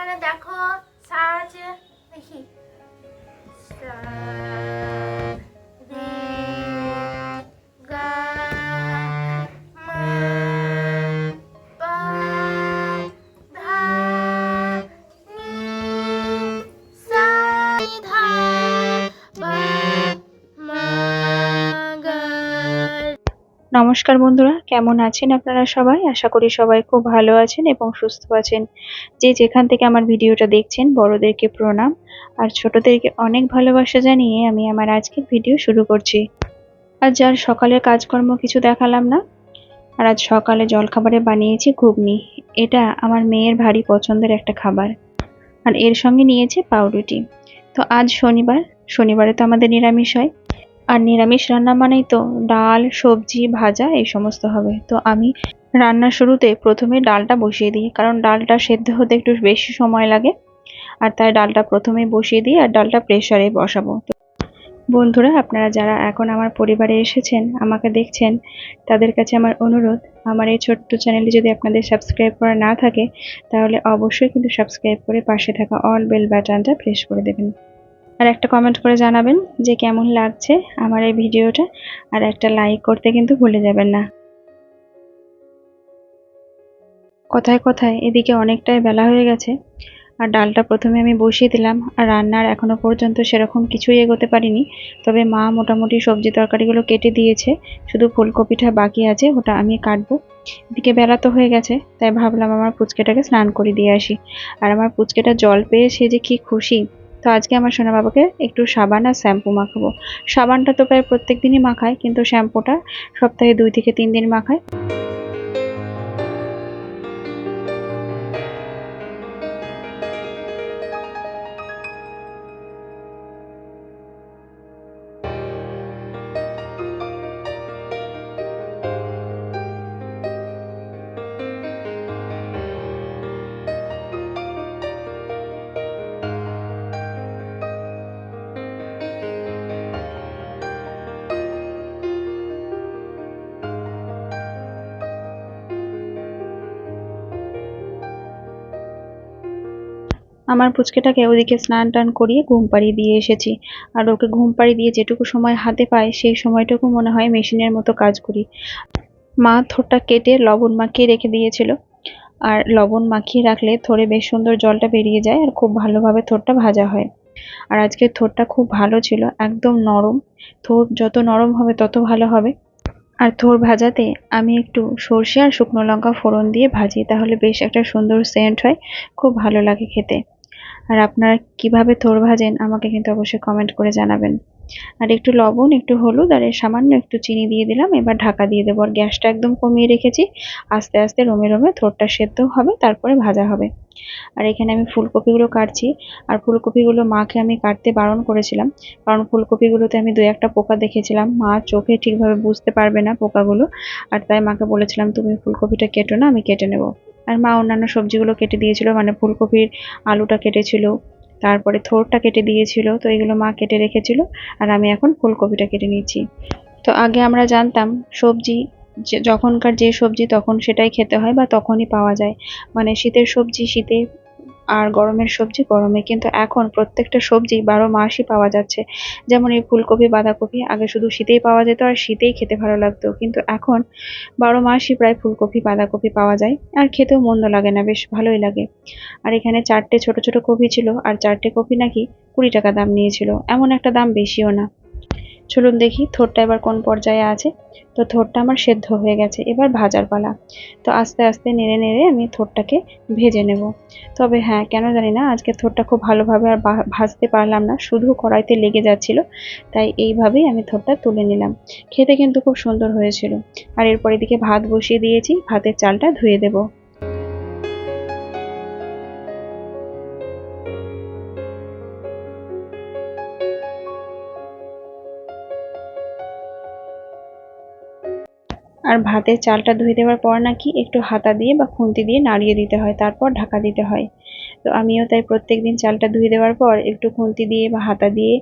এখানে দেখো সাজ দেখি নমস্কার বন্ধুরা, কেমন আছেন আপনারা সবাই? আশা করি সবাই খুব ভালো আছেন এবং সুস্থ আছেন। যে যেখান থেকে আমার ভিডিওটা দেখছেন, বড়দেরকে প্রণাম আর ছোটদেরকে অনেক ভালোবাসা জানিয়ে আমি আমার আজকের ভিডিও শুরু করছি। আজ আর সকালের কাজকর্ম কিছু দেখালাম না। আর আজ সকালে জলখাবারে বানিয়েছি ঘুগনি। এটা আমার মেয়ের ভারী পছন্দের একটা খাবার। আর এর সঙ্গে নিয়েছে পাউরুটি। তো আজ শনিবারে তো আমাদের নিরামিষ হয়। আর নিরামিষ রান্না মানেই তো ডাল, সবজি, ভাজা এই সমস্ত হবে। তো আমি রান্নার শুরুতে প্রথমে ডালটা বসিয়ে দিই, কারণ ডালটা সেদ্ধ হতে একটু বেশি সময় লাগে। আর তাই ডালটা প্রথমে বসিয়ে দিই আর ডালটা প্রেসারে বসাবো। তো বন্ধুরা, আপনারা যারা এখন আমার পরিবারে এসেছেন, আমাকে দেখছেন, তাদের কাছে আমার অনুরোধ, আমার এই ছোট্ট চ্যানেলটি যদি আপনাদের সাবস্ক্রাইব করা না থাকে, তাহলে অবশ্যই কিন্তু সাবস্ক্রাইব করে পাশে থাকা অল বেল বাটনটা প্রেস করে দেবেন। আর একটা কমেন্ট করে জানাবেন যে কেমন লাগছে আমার এই ভিডিওটা, আর একটা লাইক করতে কিন্তু ভুলে যাবেন না। কথায় কথায় এদিকে অনেকটাই বেলা হয়ে গেছে, আর ডালটা প্রথমে আমি বসিয়ে দিলাম। আর রান্নার এখনো পর্যন্ত সেরকম কিছুই এগোতে পারিনি, তবে মা মোটামুটি সবজি তরকারিগুলো কেটে দিয়েছে, শুধু ফুলকপিটা বাকি আছে, ওটা আমি কাটবো। এদিকে বেলা তো হয়ে গেছে, তাই ভাবলাম আমার পুচকেটাকে স্নান করে দিয়ে আসি। আর আমার পুচকেটা জল পেয়ে সে যে কি খুশি। তো আজকে আমার সোনা বাবাকে একটু সাবান আর শ্যাম্পু মাখাবো। সাবানটা তো প্রায় প্রত্যেক দিনই মাখায়, কিন্তু শ্যাম্পুটা সপ্তাহে 2 থেকে 3 দিন মাখায়। আমার পুচকেটাকে ওদিকে স্নান টান করিয়ে ঘুম পাড়িয়ে দিয়ে এসেছি। আর ওকে ঘুম পাড়িয়ে দিয়ে যেটুকু সময় হাতে পাই, সেই সময়টুকু মনে হয় মেশিনের মতো কাজ করি। মা থোরটা কেটে লবণ মাখিয়ে রেখে দিয়েছিল। আর লবণ মাখিয়ে রাখলে থোড়ে বেশ সুন্দর জলটা বেরিয়ে যায় আর খুব ভালোভাবে থোরটা ভাজা হয়। আর আজকে থোরটা খুব ভালো ছিল, একদম নরম। থোর যত নরম হবে তত ভালো হবে। আর থোর ভাজাতে আমি একটু সর্ষে আর শুকনো লঙ্কা ফোড়ন দিয়ে ভাজি, তাহলে বেশ একটা সুন্দর সেন্ট হয়, খুব ভালো লাগে খেতে। আর আপনারা কিভাবে থোর ভাজেন আমাকে কিন্তু অবশ্যই কমেন্ট করে জানাবেন। আর একটু লবণ, একটু হলুদ আর সামান্য একটু চিনি দিয়ে দিলাম। এবার ঢাকা দিয়ে দেবো, আর গ্যাসটা একদম কমিয়ে রেখেছি। আস্তে আস্তে রোমে রোমে থোরটা সেদ্ধ হবে, তারপরে ভাজা হবে। আর এখানে আমি ফুলকপিগুলো কাটছি। আর ফুলকপিগুলো মাকে আমি কাটতে বারণ করেছিলাম, কারণ ফুলকপিগুলোতে আমি 2-1টা পোকা দেখেছিলাম। মা চোখে ঠিকভাবে বুঝতে পারবে না পোকাগুলো, আর তাই মাকে বলেছিলাম তুমি ফুলকপিটা কেটো না, আমি কেটে নেব। আর মা অন্যান্য সবজিগুলো কেটে দিয়েছিল, মানে ফুলকপির আলুটা কেটেছিল, তারপরে থোরটা কেটে দিয়েছিল। তো এগুলো মা কেটে রেখেছিল, আর আমি এখন ফুলকপিটা কেটে নিচ্ছি। তো আগে আমরা জানতাম সবজি যখনকার যে সবজি তখন সেটাই খেতে হয় বা তখনই পাওয়া যায়, মানে শীতের সবজি শীতে আর গরমের সবজি গরমে। কিন্তু এখন প্রত্যেকটা সবজি 12 মাসই পাওয়া যাচ্ছে। যেমন এই ফুলকপি, বাঁধাকপি আগে শুধু শীতেই পাওয়া যেত আর শীতেই খেতে ভালো লাগতো, কিন্তু এখন 12 মাসই প্রায় ফুলকপি, বাঁধাকপি পাওয়া যায়, আর খেতেও মন্দ লাগে না, বেশ ভালোই লাগে। আর এখানে 4টে ছোট ছোট কপি ছিল, আর 4টে কপি নাকি 20 টাকা দাম নিয়েছিল, এমন একটা দাম বেশিও না। চলুন দেখি থোরটা এবার কোন পর্যায়ে আছে। তো থোরটা আমার সেদ্ধ হয়ে গেছে, এবার ভাজার পালা। তো আস্তে আস্তে নেড়ে নেড়ে আমি থোরটাকে ভেজে নেব। তবে হ্যাঁ, কেন জানি না আজকে থোরটা খুব ভালোভাবে আর ভাজতে পারলাম না, শুধু কড়াইতে লেগে যাচ্ছিল। তাই এইভাবেই আমি থোরটা তুলে নিলাম। খেতে কিন্তু খুব সুন্দর হয়েছিল। আর এরপর এদিকে ভাত বসিয়ে দিয়েছি, ভাতের চালটা ধুয়ে দেবো। আর ভাতের চালটা ধুয়ে দেওয়ার পর নাকি একটু হাতা দিয়ে বা খুন্তি দিয়ে নাড়িয়ে দিতে হয়, তারপর ঢাকা দিতে হয়। তো আমিও তাই প্রত্যেকদিন চালটা ধুয়ে দেওয়ার পর একটু খুন্তি দিয়ে বা হাতা দিয়ে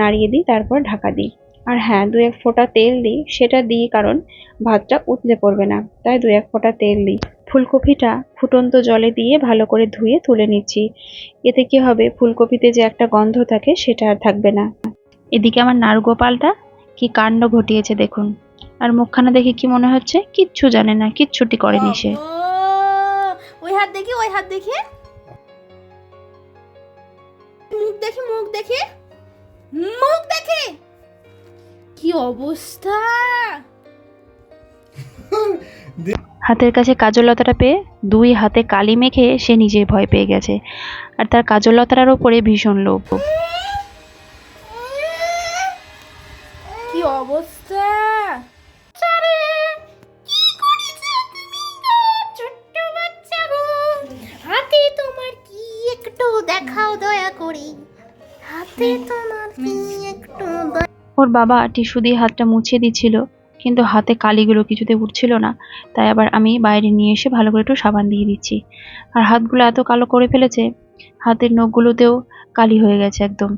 নাড়িয়ে দিই, তারপর ঢাকা দিই। আর হ্যাঁ, 2-1 ফোঁটা তেল দিই, সেটা দিই কারণ ভাতটা উতলে পড়বে না, তাই 2-1 ফোঁটা তেল দিই। ফুলকপিটা ফুটন্ত জলে দিয়ে ভালো করে ধুয়ে তুলে নিচ্ছি। এতে কি হবে, ফুলকপিতে যে একটা গন্ধ থাকে সেটা আর থাকবে না। এদিকে আমার নারগোপালটা কি কাণ্ড ঘটিয়েছে দেখুন। আর মুখখানা দেখে কি মনে হচ্ছে কিচ্ছু জানে না, কিচ্ছুটি করেনি সে। ওই হাত দেখি, ওই হাত দেখি, মুখ দেখি, মুখ দেখি, মুখ দেখি, কি অবস্থা। হাতের কাছে কাজললতাটা পেয়ে দুই হাতে কালি মেখে সে নিজেই ভয় পেয়ে গেছে। আর তার কাজললতার উপরে ভীষণ লোভ। কি অবস্থা। আরে কি করেছো তুমি গো ছোট্ট বাচ্চা গো? হাতে তোমার কি একটু দেখাও দয়া করে, হাতে তোমার কি একটু ওর বাবা টিস্যু দিয়ে হাতটা মুছিয়ে দিচ্ছিল, কিন্তু হাতে কালিগুলো কিছুতে উঠছিল না। তাই আবার আমি বাইরে নিয়ে এসে ভালো করে একটু সাবান দিয়ে দিচ্ছি। আর হাতগুলো এত কালো করে ফেলেছে, হাতের নখগুলোতেও কালি হয়ে গেছে একদম।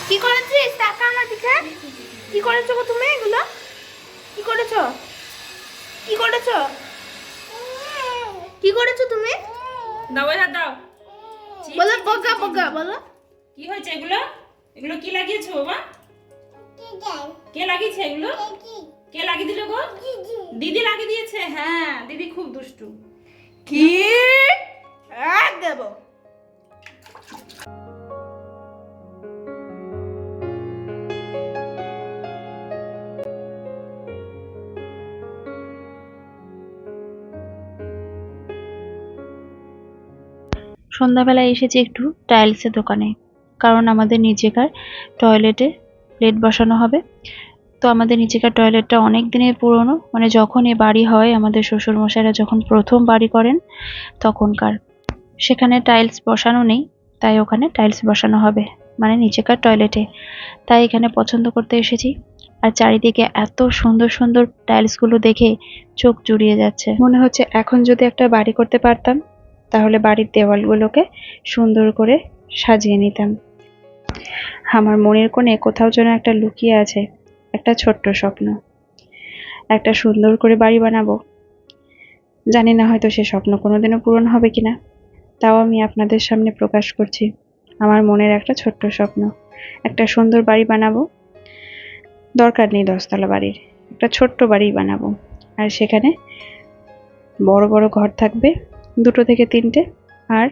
কি করেছিস? টাকা আমার দিকে কি করেছো গো তুমি? এগুলো কি করেছো? কি করেছো? কি করেছো তুমি? দাও ওই হাত দাও। বলো বগা বগা বলো। কি হয়েছে এগুলো? এগুলো কি লাগিয়েছো বাবা? কে লাগিয়েছে এগুলো? কে লাগিয়ে দিল গো? দিদি লাগিয়ে দিয়েছে। হ্যাঁ, দিদি খুব দুষ্টু। কি এক দেব। সন্ধ্যাবেলায় এসেছি একটু টাইলসের দোকানে, কারণ আমাদের নিচেকার টয়লেটে প্লেট বসানো হবে। তো আমাদের নিচেকার টয়লেটটা অনেক দিনের পুরনো, মানে যখন এ বাড়ি হয় আমাদের শ্বশুরমশাইরা যখন প্রথম বাড়ি করেন তখনকার। সেখানে টাইলস বসানো নেই, তাই ওখানে টাইলস বসানো হবে, মানে নিচেকার টয়লেটে। তাই এখানে পছন্দ করতে এসেছি। আর চারিদিকে এত সুন্দর সুন্দর টাইলসগুলো দেখে চোখ জুড়িয়ে যাচ্ছে। মনে হচ্ছে এখন যদি একটা বাড়ি করতে পারতাম তাহলে বাড়ির দেওয়ালগুলোকে সুন্দর করে সাজিয়ে নিতাম। আমার মনের কোণে কোথাও যেন একটা লুকিয়ে আছে একটা ছোট্ট স্বপ্ন, একটা সুন্দর করে বাড়ি বানাবো। জানি না হয়তো সে স্বপ্ন কোনোদিনও পূরণ হবে কিনা, তাও আমি আপনাদের সামনে প্রকাশ করছি আমার মনের একটা ছোট্ট স্বপ্ন। একটা সুন্দর বাড়ি বানাবো, দরকার নেই 10তলা বাড়ির, একটা ছোট্ট বাড়ি বানাবো। আর সেখানে বড় বড় ঘর থাকবে, 2 থেকে 3টে। আর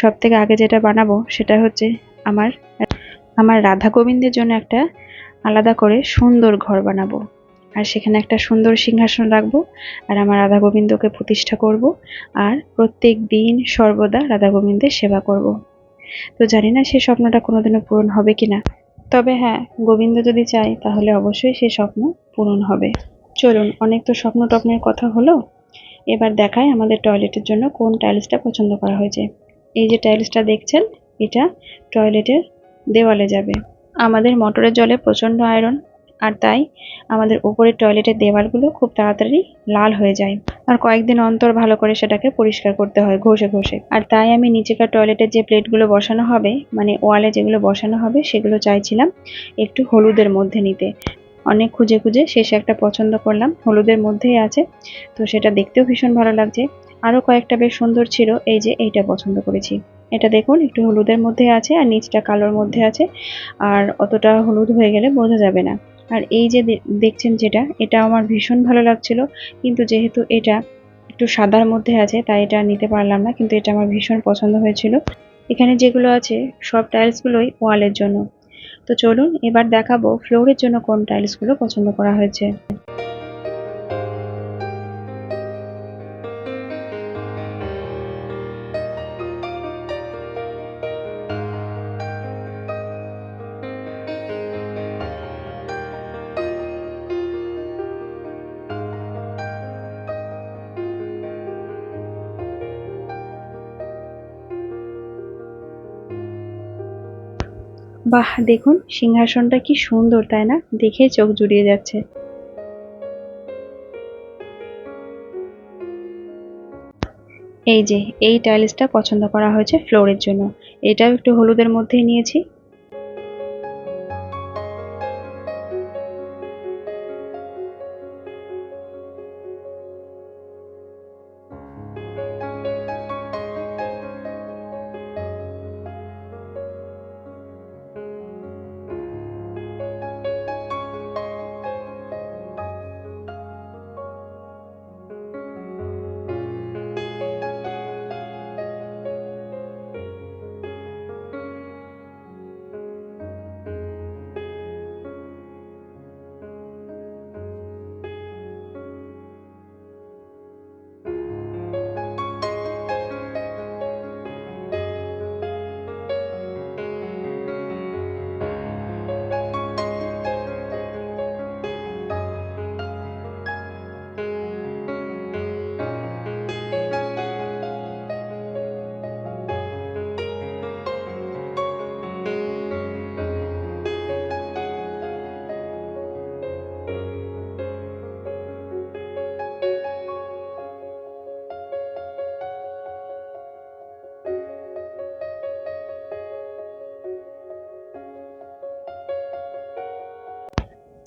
সব থেকে আগে যেটা বানাবো সেটা হচ্ছে আমার রাধা গোবিন্দের জন্য একটা আলাদা করে সুন্দর ঘর বানাবো। আর সেখানে একটা সুন্দর সিংহাসন রাখবো, আর আমার রাধা গোবিন্দকে প্রতিষ্ঠা করব, আর প্রত্যেক দিন সর্বদা রাধা গোবিন্দের সেবা করব। তো জানি না সেই স্বপ্নটা কোনোদিনও পূরণ হবে কিনা, তবে হ্যাঁ, গোবিন্দ যদি চায় তাহলে অবশ্যই সেই স্বপ্ন পূরণ হবে। চলুন, অনেক তো স্বপ্ন টপ্নের কথা হলো, এবার দেখাই আমাদের টয়লেটের জন্য কোন টাইলসটা পছন্দ করা হয়েছে। এই যে টাইলসটা দেখছেন, এটা টয়লেটের দেওয়ালে যাবে। আমাদের মোটরের জলে প্রচন্ড আয়রন, আর তাই আমাদের উপরের টয়লেটের দেওয়ালগুলো খুব তাড়াতাড়ি লাল হয়ে যায়। আর কয়েকদিন অন্তর ভালো করে সেটাকে পরিষ্কার করতে হয় ঘষে ঘষে। আর তাই আমি নিচেকার টয়লেটের যে প্লেটগুলো বসানো হবে, মানে ওয়ালে যেগুলো বসানো হবে, সেগুলো চাইছিলাম একটু হলুদের মধ্যে নিতে। অনেক খুঁজে খুঁজে শেষে একটা পছন্দ করলাম, হলুদের মধ্যেই আছে। তো সেটা দেখতেও ভীষণ ভালো লাগছে। আরো কয়েকটা বেশ সুন্দর ছিল, এই যে এইটা পছন্দ করেছি। এটা দেখুন একটু হলুদের মধ্যে আছে আর নিচটা কালোর মধ্যে আছে, আর অতটা হলুদ হয়ে গেলে বোঝা যাবে না। আর এই যে দেখছেন যেটা, এটা আমার ভীষণ ভালো লাগছিল, কিন্তু যেহেতু এটা একটু সাদার মধ্যে আছে তাই এটা নিতে পারলাম না, কিন্তু এটা আমার ভীষণ পছন্দ হয়েছিল। এখানে যেগুলো আছে সব টাইলসগুলোই ওয়ালের জন্য। তো চলুন এবার দেখাবো ফ্লোরের জন্য কোন টাইলসগুলো পছন্দ করা হয়েছে। বাহ, দেখুন সিংহাসনটা কি সুন্দর, তাই না? দেখেই চোখ জুড়িয়ে যাচ্ছে। এই যে এই টাইলসটা পছন্দ করা হয়েছে ফ্লোরের জন্য, এটাও একটু হলুদের মধ্যেই নিয়েছি।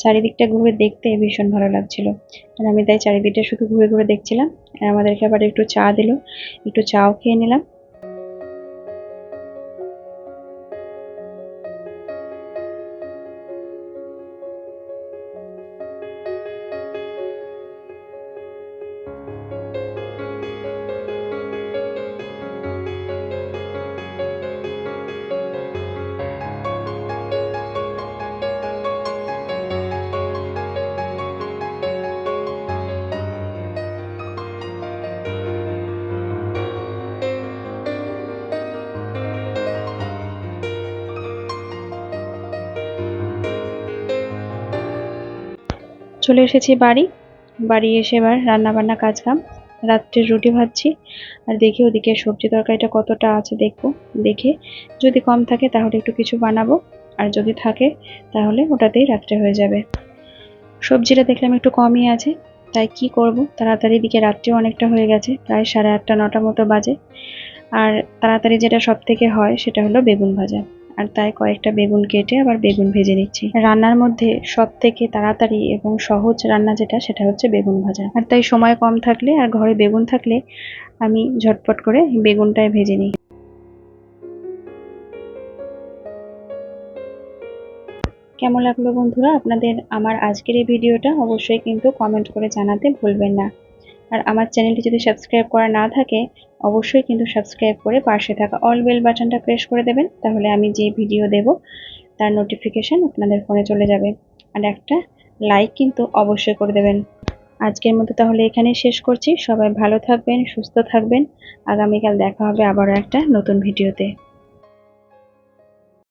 চারিদিকটা ঘুরে দেখতে ভীষণ ভালো লাগছিল। আর আমি তাই চারিদিকটা শুধু ঘুরে ঘুরে দেখছিলাম। আর আমাদেরকে আবার একটু চা দিল, একটু চাও খেয়ে নিলাম। চলে এসেছি বাড়ি। বাড়ি এসে এবার রান্না বান্না কাজ কাম। রাত্রে রুটি ভাজছি। আর দেখি ওদিকে সবজি তরকারিটা কতটা আছে দেখবো। দেখে যদি কম থাকে তাহলে একটু কিছু বানাবো, আর যদি থাকে তাহলে ওটাতেই রাত্রে হয়ে যাবে। সবজিটা দেখলাম একটু কমই আছে, তাই কি করব, তাড়াতাড়ি দিকে রাত্রেও অনেকটা হয়ে গেছে, প্রায় 8:30 9টা মতো বাজে। আর তাড়াতাড়ি যেটা সব থেকে হয় সেটা হলো বেগুন ভাজা। আর তাই কয়েকটা বেগুন কেটে আবার বেগুন ভেজে নিচ্ছি। রান্নার মধ্যে সব থেকে তাড়াতাড়ি এবং সহজ রান্না যেটা সেটা হচ্ছে বেগুন ভাজা। আর তাই সময় কম থাকলে আর ঘরে বেগুন থাকলে আমি ঝটপট করে বেগুনটাই ভেজে নিই। কেমন লাগলো বন্ধুরা আপনাদের আমার আজকের এই ভিডিওটা? অবশ্যই কিন্তু কমেন্ট করে জানাতে ভুলবেন না। আর আমার চ্যানেলটি যদি সাবস্ক্রাইব করা না থাকে অবশ্যই কিন্তু সাবস্ক্রাইব করে পাশে থাকা অল বেল বাটনটা প্রেস করে দেবেন, তাহলে আমি যে ভিডিও দেব তার নোটিফিকেশন আপনাদের ফোনে চলে যাবে। আর একটা লাইক কিন্তু অবশ্যই করে দেবেন। আজকের মতো তাহলে এখানেই শেষ করছি। সবাই ভালো থাকবেন, সুস্থ থাকবেন। আগামীকাল দেখা হবে আবারও একটা নতুন ভিডিওতে।